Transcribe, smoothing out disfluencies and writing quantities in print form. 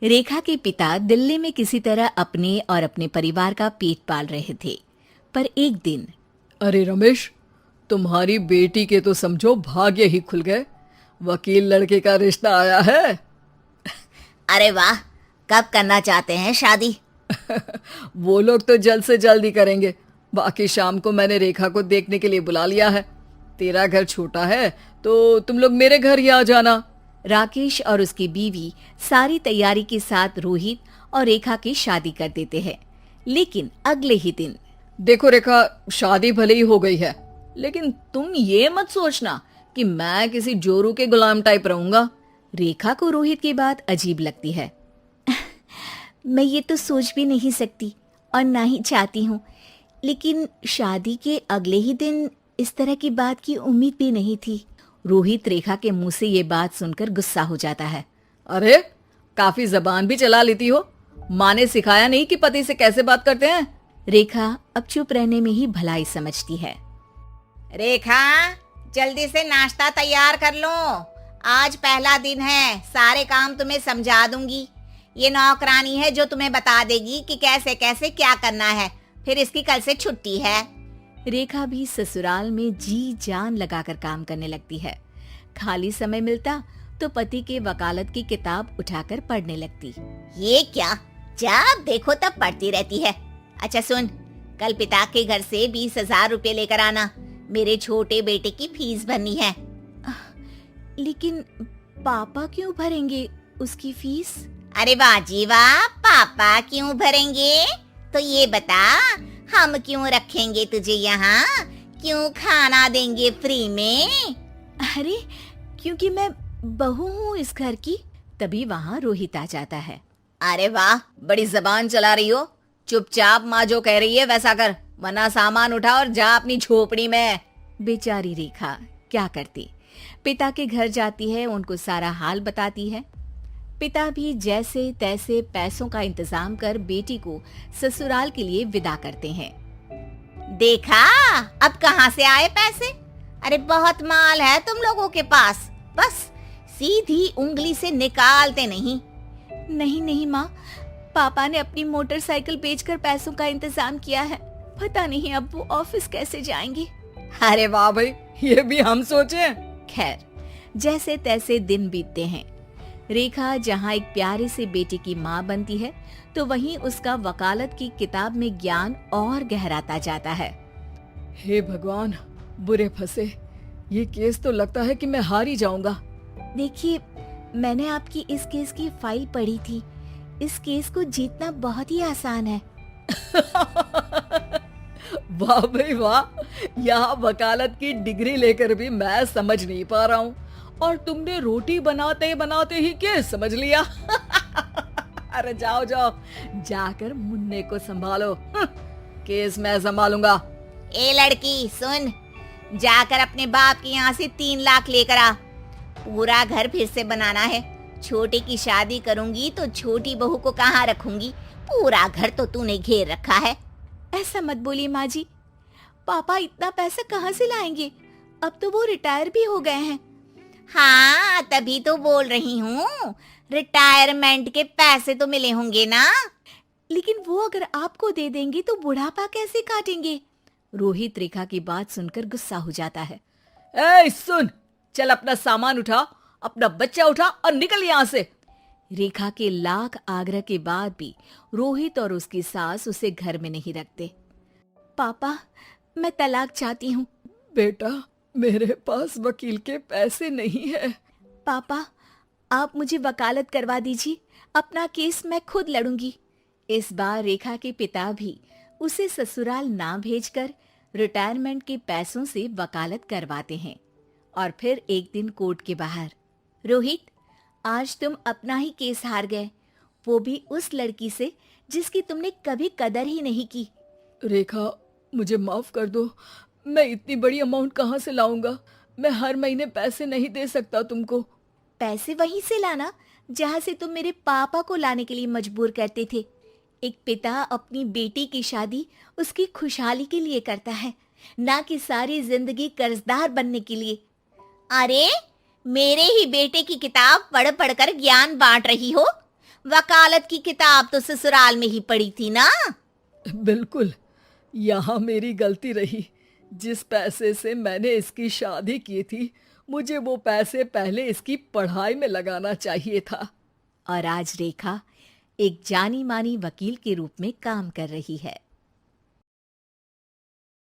रेखा के पिता दिल्ली में किसी तरह अपने और अपने परिवार का पेट पाल रहे थे। पर एक दिन अरे रमेश, तुम्हारी बेटी के तो समझो भाग्य ही खुल गए। वकील लड़के का रिश्ता आया है। अरे वाह, कब करना चाहते हैं शादी? वो लोग तो जल्द से जल्द ही करेंगे। बाकी शाम को मैंने रेखा को देखने के लिए बुला लिया है। तेरा घर छोटा है तो तुम लोग मेरे घर ही आ जाना। राकेश और उसकी बीवी सारी तैयारी के साथ रोहित और रेखा की शादी कर देते हैं। लेकिन अगले ही दिन देखो रेखा, शादी भले ही हो गई है, लेकिन तुम ये मत सोचना कि मैं किसी जोरू के गुलाम टाइप रहूंगा। रेखा को रोहित की बात अजीब लगती है। मैं ये तो सोच भी नहीं सकती और ना ही चाहती हूँ, लेकिन शादी के अगले ही दिन इस तरह की बात की उम्मीद भी नहीं थी। रोहित रेखा के मुंह से ये बात सुनकर गुस्सा हो जाता है। अरे, काफी जबान भी चला लेती हो। माँ ने सिखाया नहीं कि पति से कैसे बात करते हैं? रेखा अब चुप रहने में ही भलाई समझती है। रेखा, जल्दी से नाश्ता तैयार कर लो। आज पहला दिन है, सारे काम तुम्हें समझा दूंगी। ये नौकरानी है जो तुम्हें बता देगी कि कैसे कैसे क्या करना है। फिर इसकी कल से छुट्टी है। रेखा भी ससुराल में जी जान लगाकर काम करने लगती है। खाली समय मिलता तो पति के वकालत की किताब उठाकर पढ़ने लगती। ये क्या, जब देखो तब पढ़ती रहती है। अच्छा सुन, कल पिता के घर से 20,000 रुपए लेकर आना। मेरे छोटे बेटे की फीस भरनी है। लेकिन पापा क्यों भरेंगे उसकी फीस? अरे वाह जी वाह, पापा क्यों भरेंगे? तो ये बता, हम क्यों रखेंगे तुझे यहाँ? क्यों खाना देंगे फ्री में? अरे, क्योंकि मैं बहू हूँ इस घर की। तभी वहाँ रोहित आ जाता है। अरे वाह, बड़ी जबान चला रही हो। चुपचाप माँ जो कह रही है वैसा कर, वरना सामान उठा और जा अपनी झोपड़ी में। बेचारी रेखा क्या करती, पिता के घर जाती है, उनको सारा हाल बताती है। पिता भी जैसे तैसे पैसों का इंतजाम कर बेटी को ससुराल के लिए विदा करते हैं। देखा, अब कहाँ से आए पैसे? अरे बहुत माल है तुम लोगों के पास, बस सीधी उंगली से निकालते नहीं। नहीं नहीं माँ, पापा ने अपनी मोटरसाइकिल बेचकर पैसों का इंतजाम किया है। पता नहीं अब वो ऑफिस कैसे जाएंगे। अरे वाह भाई, ये भी हम सोचे। खैर, जैसे तैसे दिन बीतते हैं। रेखा जहाँ एक प्यारे से बेटे की माँ बनती है, तो वहीं उसका वकालत की किताब में ज्ञान और गहराता जाता है। हे भगवान, बुरे फंसे। ये केस तो लगता है कि मैं हार ही जाऊंगा। देखिए, मैंने आपकी इस केस की फाइल पढ़ी थी। इस केस को जीतना बहुत ही आसान है। वाह भाई वाह, यहाँ वकालत की डिग्री लेकर भी मैं समझ नहीं पा रहा हूँ, और तुमने रोटी बनाते बनाते ही केस समझ लिया। अरे जाओ जाओ, जाकर मुन्ने को संभालो। केस मैं संभालूंगा। ए लड़की सुन, जाकर अपने बाप के यहाँ से 3 लाख लेकर आ। पूरा घर फिर से बनाना है। छोटे की शादी करूंगी तो छोटी बहू को कहाँ रखूंगी? पूरा घर तो तूने घेर रखा है। ऐसा मत बोलिए माँ जी, पापा इतना पैसा कहाँ से लाएंगे? अब तो वो रिटायर भी हो गए हैं। हाँ, तभी तो बोल रही हूँ, रिटायरमेंट के पैसे तो मिले होंगे ना। लेकिन वो अगर आपको दे देंगे तो बुढ़ापा कैसे काटेंगे? रोहित रेखा की बात सुनकर गुस्सा हो जाता है। ए सुन, चल अपना सामान उठा, अपना बच्चा उठा और निकल यहाँ से। रेखा के लाख आग्रह के बाद भी रोहित और उसकी सास उसे घर में नहीं रखते। पापा, मैं तलाक चाहती हूँ। बेटा, मेरे पास वकील के पैसे नहीं है। पापा, आप मुझे वकालत करवा दीजिए, अपना केस मैं खुद लड़ूंगी। इस बार रेखा के पिता भी उसे ससुराल ना भेजकर रिटायरमेंट के पैसों से वकालत करवाते हैं। और फिर एक दिन कोर्ट के बाहर, रोहित, आज तुम अपना ही केस हार गए, वो भी उस लड़की से जिसकी तुमने कभी कदर ही नहीं की। रेखा, मुझे माफ कर दो। मैं इतनी बड़ी अमाउंट कहाँ से लाऊंगा? मैं हर महीने पैसे नहीं दे सकता तुमको। पैसे वहीं से लाना जहाँ से तुम मेरे पापा को लाने के लिए मजबूर करते थे। एक पिता अपनी बेटी की शादी उसकी खुशहाली के लिए करता है, ना कि सारी जिंदगी कर्जदार बनने के लिए। अरे, मेरे ही बेटे की किताब पढ़ पढ़ कर ज्ञान बांट रही हो? वकालत की किताब तो ससुराल में ही पड़ी थी ना। बिल्कुल, यहाँ मेरी गलती रही। जिस पैसे से मैंने इसकी शादी की थी, मुझे वो पैसे पहले इसकी पढ़ाई में लगाना चाहिए था। और आज रेखा एक जानी मानी वकील के रूप में काम कर रही है।